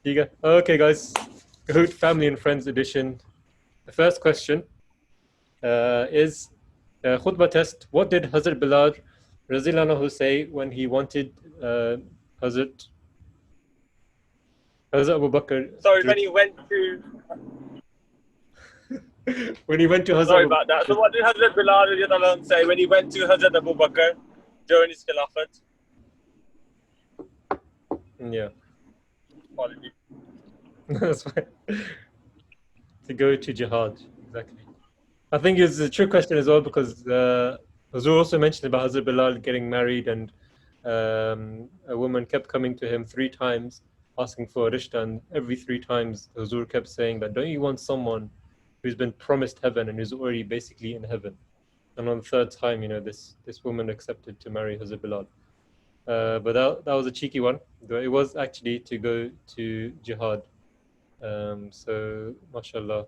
You go. Okay, guys. Kahoot Family and Friends Edition. The first question is khutbah test. What did Hazrat Bilal Razilana anhu say when he wanted Hazrat Abu Bakr? Sorry, when he went to. When he went to Hazrat Sorry Abu about that. Bakr. So, what did Hazrat Bilal radiallahu anhu say when he went to Hazrat Abu Bakr during his Khilafat? Yeah, Apologies. that's fine. To go to jihad, exactly. I think it's a true question as well because Hazur also mentioned about Hazrat Bilal getting married and a woman kept coming to him 3 times asking for a rishta, and every 3 times Hazur kept saying that, don't you want someone who's been promised heaven and who's already basically in heaven? And on the 3rd time, this woman accepted to marry Hazrat Bilal. But that was a cheeky one. It was actually to go to jihad. So, mashallah,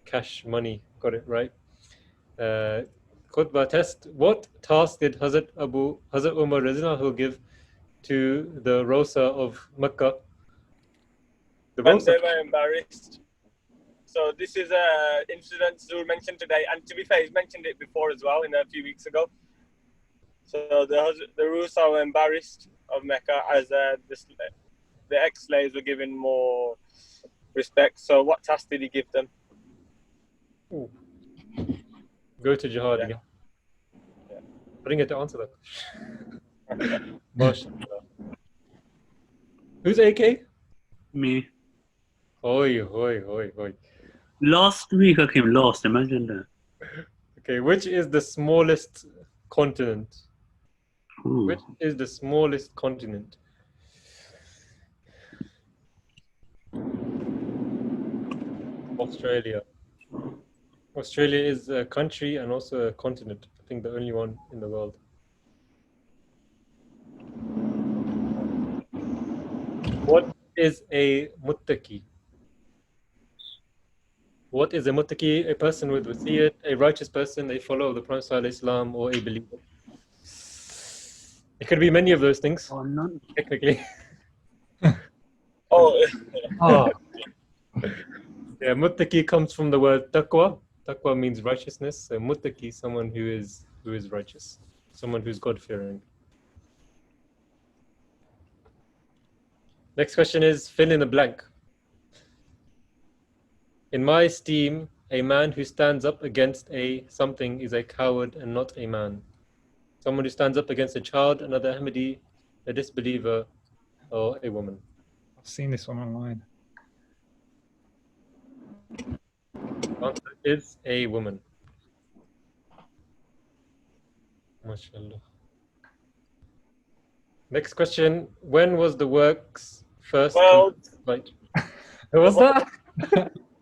cash money, got it right. Khutbah test. What task did Hazrat Umar Radhiyallahu give to the Rosa of Mecca? The When Rosa. they were embarrassed. So, this is an incident Zur mentioned today, and to be fair, he's mentioned it before as well, a few weeks ago. So, the Rusa were embarrassed of Mecca as the ex-slaves were given more respect. So, what task did he give them? Ooh. Go to jihad again. Yeah. I didn't get to answer that. Mashallah. Who's AK? Me. Oi, oi, oi, oi. Last week I came last, imagine that. Okay, which is the smallest continent? Ooh. Which is the smallest continent? Australia. Australia is a country and also a continent. I think the only one in the world. What is a muttaqi? What is a muttaqi? A person with wasiyat, a righteous person, a follower of the Prophet ﷺ, Islam, or a believer. It could be many of those things, Oh, no. technically. Oh, Oh, Yeah, muttaqi comes from the word taqwa. Taqwa means righteousness. So muttaqi, someone who is righteous, someone who's God-fearing. Next question is fill in the blank. In my esteem, a man who stands up against a something is a coward and not a man. Someone who stands up against a child, another Ahmadi, a disbeliever, or a woman. I've seen this one online. Answer is a woman. MashaAllah. Next question. When was the works first? Well, Right. What's that?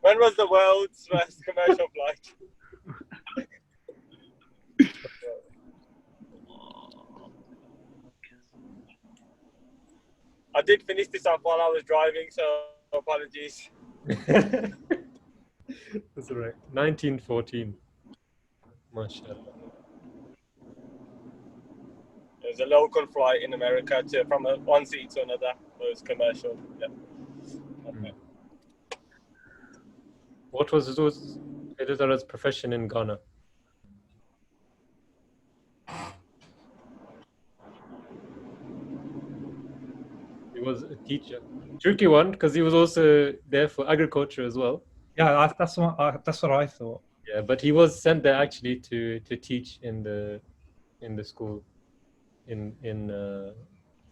when was the world's first commercial flight? I did finish this up while I was driving, so apologies. That's all right. 1914. MashaAllah. It was a local flight in America from one seat to another. It was commercial. Yeah. Okay. What was Editara's profession in Ghana? He was a teacher. Tricky one, because he was also there for agriculture as well. Yeah, that's what I thought. Yeah, but he was sent there actually to teach in the school in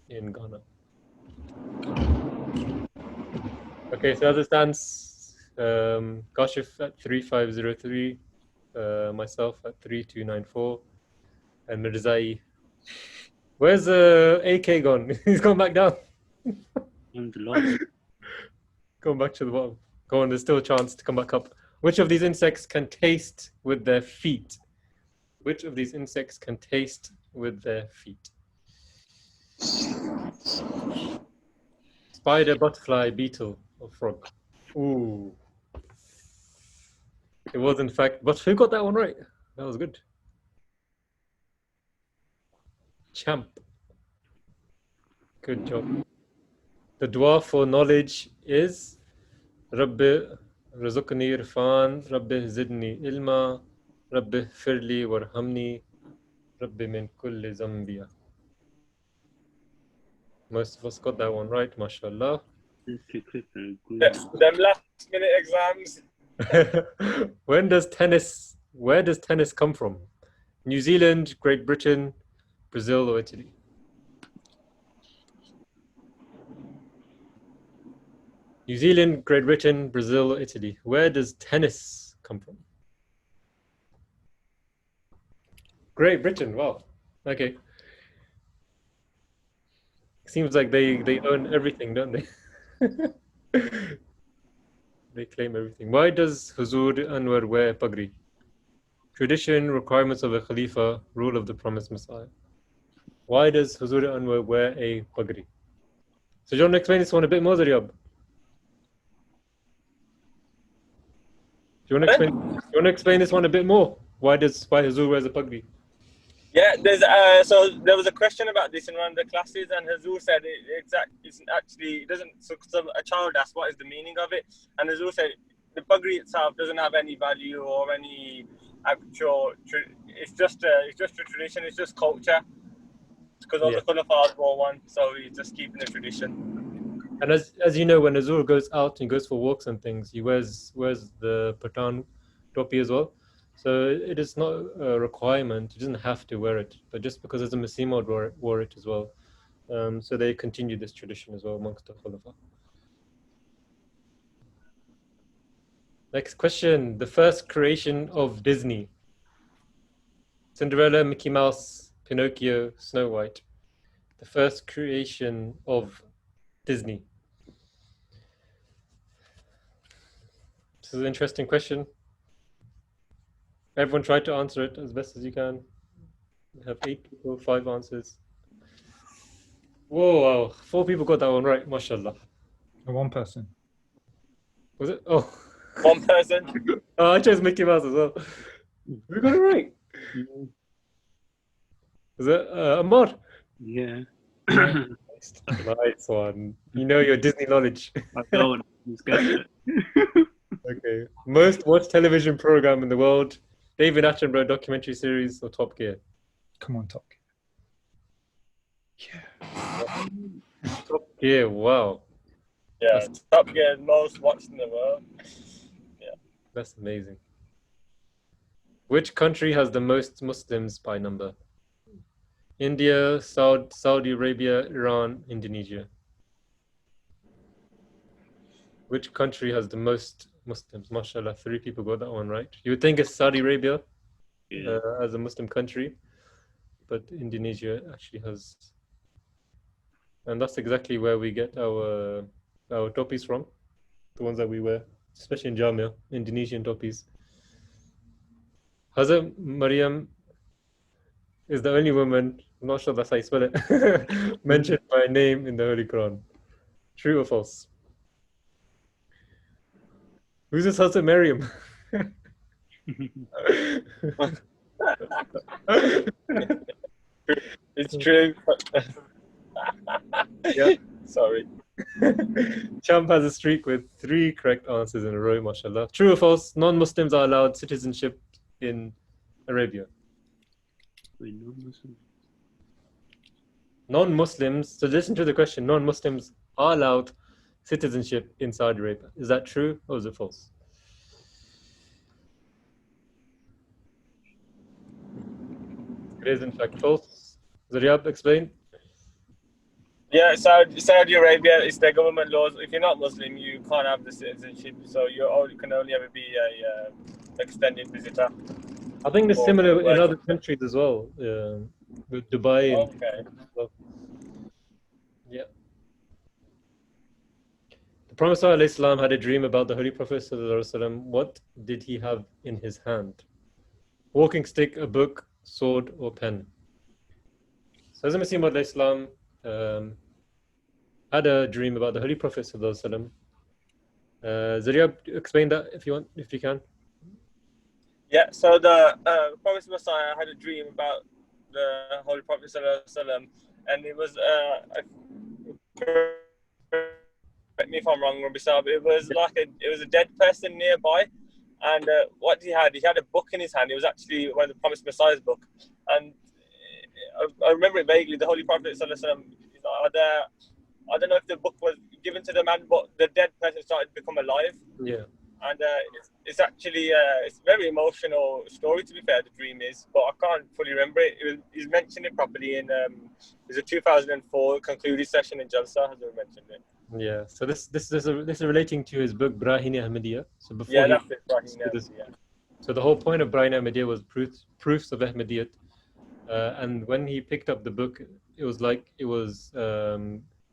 Ghana. Okay, so as it stands, Kashif at 3503, myself at 3294, and Mirzai. Where's AK gone? He's gone back down. I'm the last. Going back to the bottom. Go on, there's still a chance to come back up. Which of these insects can taste with their feet? Which of these insects can taste with their feet? Spider, butterfly, beetle, or frog? Ooh. It was in fact, but who got that one right? That was good. Champ. Good job. The dua for knowledge is Rabbi Rizqni Irfan, Rabbi Zidni Ilma, Rabbi Firli Warhamni, Rabbi Min Kulli Zambia. Most of us got that one right, mashallah. Them last minute exams. Where does tennis come from? New Zealand, Great Britain, Brazil, or Italy? New Zealand, Great Britain, Brazil, or Italy. Where does tennis come from? Great Britain, wow. Okay. Seems like they own everything, don't they? They claim everything. Why does Huzur Anwar wear pagri? Tradition, requirements of a Khalifa, rule of the promised Messiah. Why does Huzur Anwar wear a pagri? So do you want to explain this one a bit more, Zaryab? Do you want to explain this one a bit more? Why Huzur wears a pagri? Yeah, there's so there was a question about this in one of the classes, and Hazur said it doesn't. So a child asked what is the meaning of it, and Hazur said the pagri itself doesn't have any value or any actual. It's just a tradition. It's just culture. Because all the Khulafas wore one, so he's just keeping the tradition. And as you know, when Hazur goes out and goes for walks and things, he wears the Patan topi as well. So it is not a requirement. He doesn't have to wear it, but just because Hazrat Masih Maud wore it as well. So they continue this tradition as well amongst the Khulafa. Next question. The first creation of Disney. Cinderella, Mickey Mouse, Pinocchio, Snow White. The first creation of Disney. This is an interesting question. Everyone try to answer it as best as you can. We have 8 people, 5 answers. Whoa, wow. 4 people got that one right, mashallah. One person. Was it? Oh. One person. Oh, I chose Mickey Mouse as well. We got it right. Is it Anwar? Yeah. Nice one. You know your Disney knowledge. I don't. Just guess it. Okay. Most watched television program in the world. David Attenborough documentary series or Top Gear? Come on, Top. Yeah. Top Gear, wow. Yeah, Top Gear most watched in the world. Yeah. That's amazing. Which country has the most Muslims by number? India, Saudi Arabia, Iran, Indonesia. Which country has the most Muslims? MashaAllah, 3 people got that one right. You would think it's Saudi Arabia as a Muslim country, but Indonesia actually has. And that's exactly where we get our topis from, the ones that we wear, especially in Jamia, Indonesian topis. Hazrat Maryam is the only woman, I'm not sure that's how you spell it, mentioned by name in the Holy Quran. True or false? Who's this Hazrat Maryam? It's true. Yeah. Sorry. Champ has a streak with 3 correct answers in a row, mashallah. True or false? Non-Muslims are allowed citizenship in Arabia. Non-Muslims, so listen to the question, non-Muslims are allowed citizenship in Saudi Arabia. Is that true or is it false? It is in fact false. Zaryab, explain. Yeah, Saudi Arabia, it's their government laws. If you're not Muslim, you can't have the citizenship. So you can only ever be a extended visitor. I think it's similar in other countries as well. With Dubai. Okay. Yeah. The Prophet ﷺ had a dream about the Holy Prophet ﷺ. What did he have in his hand? Walking stick, a book, sword, or pen? So Hazrat Masih Maud ﷺ had a dream about the Holy Prophet ﷺ. Zaryab, explain that if you can. Yeah, so the Prophet Messiah had a dream about the Holy Prophet ﷺ, and it was correct me if I'm wrong, Rabbi Saab, it was a dead person nearby, and what he had a book in his hand. It was actually one of the Promised Messiah's book, and I remember it vaguely. The Holy Prophet Sallallahu Alaihi Wasallam, I don't know if the book was given to the man, but the dead person started to become alive. Yeah. And it's actually it's a very emotional story, to be fair. The dream is, but I can't fully remember it. He's mentioned it properly in there's a 2004 concluded session in Jalsa. Has mentioned it. Yeah. So this is relating to his book Brahini Ahmadiyya. So before That's it. Right, so the whole point of Brahini Ahmadiyya was proofs of Ahmadiyyat. And when he picked up the book, it was like it was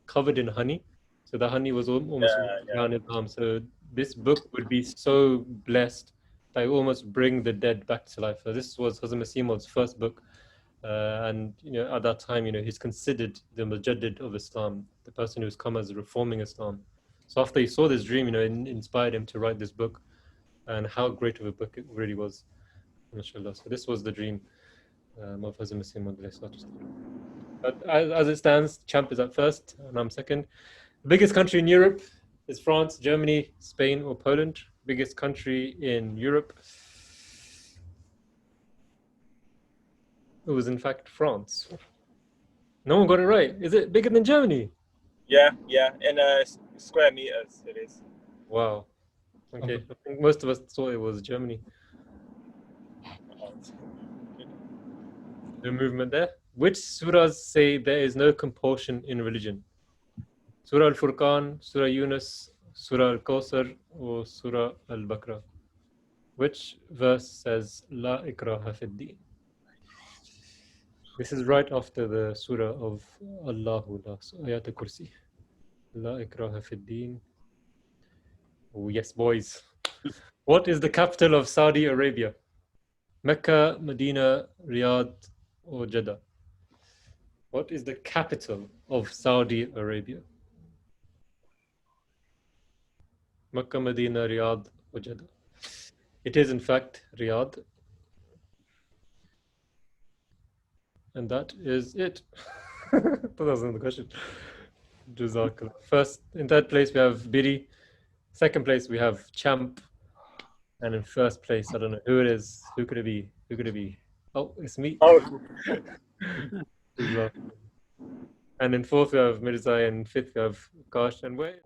covered in honey. So the honey was almost down his arm. So this book would be so blessed that it would almost bring the dead back to life. So this was Hazrat Masih Maud's first book. And at that time, he's considered the Mujaddid of Islam, the person who's come as reforming Islam. So after he saw this dream, it inspired him to write this book, and how great of a book it really was, mashallah. So this was the dream of Hazrat Masih Maud. But as it stands, Champ is at first, and I'm second. The biggest country in Europe is France, Germany, Spain, or Poland. Biggest country in Europe. It was in fact France. No one got it right. Is it bigger than Germany? Yeah, in square meters it is. Wow. Okay, I think most of us thought it was Germany. The movement there. Which surahs say there is no compulsion in religion? Surah Al-Furqan, Surah Yunus, Surah Al-Kawthar, or Surah Al-Baqarah? Which verse says La ikraha fid din? This is right after the surah of Allahu La, Ayat al-Kursi. La ikraha fid din. Oh yes, boys. What is the capital of Saudi Arabia? Mecca, Medina, Riyadh, or Jeddah? What is the capital of Saudi Arabia? Mecca, Medina, Riyadh, or Jeddah? It is in fact Riyadh. And that is it. That wasn't the question. Jazakallah. In third place we have Biri. Second place we have Champ. And in first place, I don't know who it is. Who could it be? Oh, it's me. Oh. And in fourth we have Mirza, and fifth we have Kash, and wait.